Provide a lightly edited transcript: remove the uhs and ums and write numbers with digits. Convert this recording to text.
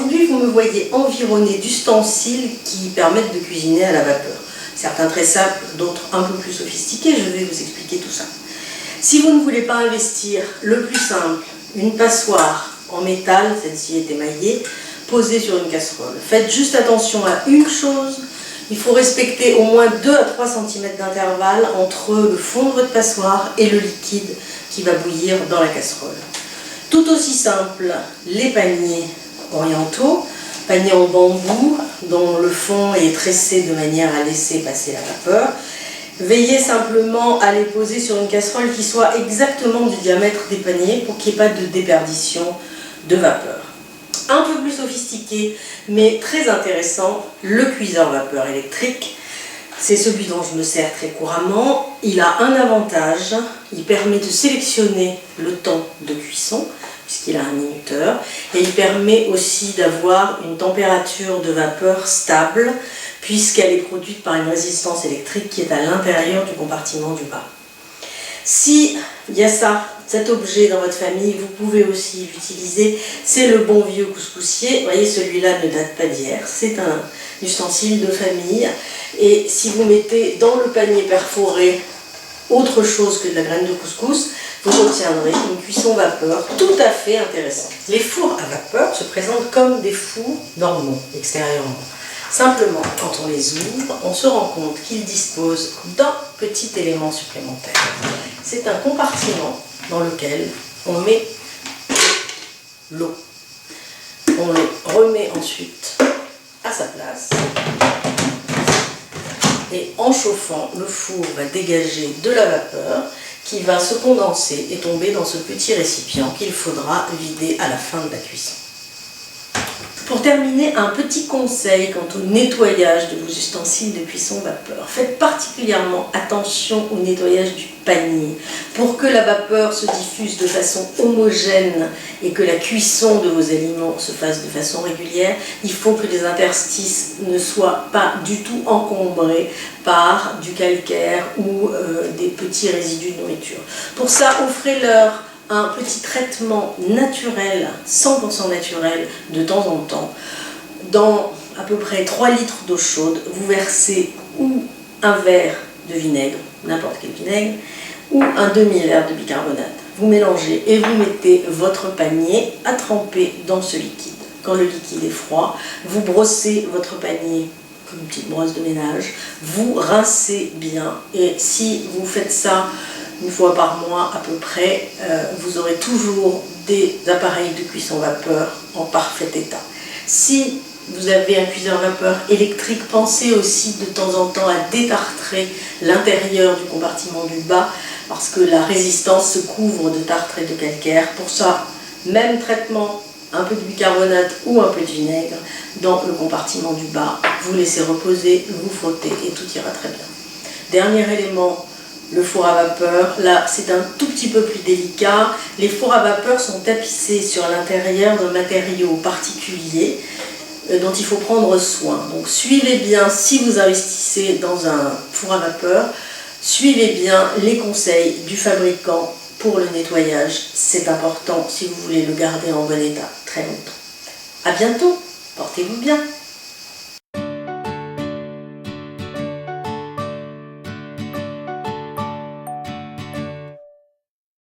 Aujourd'hui, vous me voyez environné d'ustensiles qui permettent de cuisiner à la vapeur. Certains très simples, d'autres un peu plus sophistiqués, je vais vous expliquer tout ça. Si vous ne voulez pas investir, le plus simple, une passoire en métal, celle-ci est émaillée, posée sur une casserole. Faites juste attention à une chose, il faut respecter au moins 2 à 3 cm d'intervalle entre le fond de votre passoire et le liquide qui va bouillir dans la casserole. Tout aussi simple, les paniers orientaux, paniers en bambou dont le fond est tressé de manière à laisser passer la vapeur. Veillez simplement à les poser sur une casserole qui soit exactement du diamètre des paniers pour qu'il n'y ait pas de déperdition de vapeur. Un peu plus sophistiqué mais très intéressant, le cuiseur vapeur électrique. C'est celui dont je me sers très couramment. Il a un avantage, il permet de sélectionner le temps de cuisson puisqu'il a un minuteur et il permet aussi d'avoir une température de vapeur stable puisqu'elle est produite par une résistance électrique qui est à l'intérieur du compartiment du bas. Si il y a cet objet dans votre famille, vous pouvez aussi l'utiliser. C'est le bon vieux couscoussier. Vous voyez, celui-là ne date pas d'hier. C'est un ustensile de famille. Et si vous mettez dans le panier perforé autre chose que de la graine de couscous, vous obtiendrez une cuisson vapeur tout à fait intéressante. Les fours à vapeur se présentent comme des fours normaux, extérieurement. Simplement, quand on les ouvre, on se rend compte qu'ils disposent d'un petit élément supplémentaire. C'est un compartiment dans lequel on met l'eau. On le remet ensuite à sa place. Et en chauffant, le four va dégager de la vapeur qui va se condenser et tomber dans ce petit récipient qu'il faudra vider à la fin de la cuisson. Pour terminer, un petit conseil quant au nettoyage de vos ustensiles de cuisson vapeur. Faites particulièrement attention au nettoyage du panier. Pour que la vapeur se diffuse de façon homogène et que la cuisson de vos aliments se fasse de façon régulière, il faut que les interstices ne soient pas du tout encombrés par du calcaire ou des petits résidus de nourriture. Pour ça, offrez-leur un petit traitement naturel, 100% naturel, de temps en temps. Dans à peu près 3 litres d'eau chaude, vous versez ou un verre de vinaigre, n'importe quel vinaigre, ou un demi-verre de bicarbonate. Vous mélangez et vous mettez votre panier à tremper dans ce liquide. Quand le liquide est froid, vous brossez votre panier comme une petite brosse de ménage, vous rincez bien et si vous faites ça une fois par mois à peu près, vous aurez toujours des appareils de cuisson vapeur en parfait état. Si vous avez un cuiseur vapeur électrique, pensez aussi de temps en temps à détartrer l'intérieur du compartiment du bas parce que la résistance se couvre de tartre et de calcaire. Pour ça, même traitement, un peu de bicarbonate ou un peu de vinaigre dans le compartiment du bas, vous laissez reposer, vous frottez et tout ira très bien. Dernier élément, le four à vapeur, là c'est un tout petit peu plus délicat. Les fours à vapeur sont tapissés sur l'intérieur d'un matériau particulier dont il faut prendre soin. Donc suivez bien, si vous investissez dans un four à vapeur, suivez bien les conseils du fabricant pour le nettoyage. C'est important si vous voulez le garder en bon état très longtemps. À bientôt, portez-vous bien.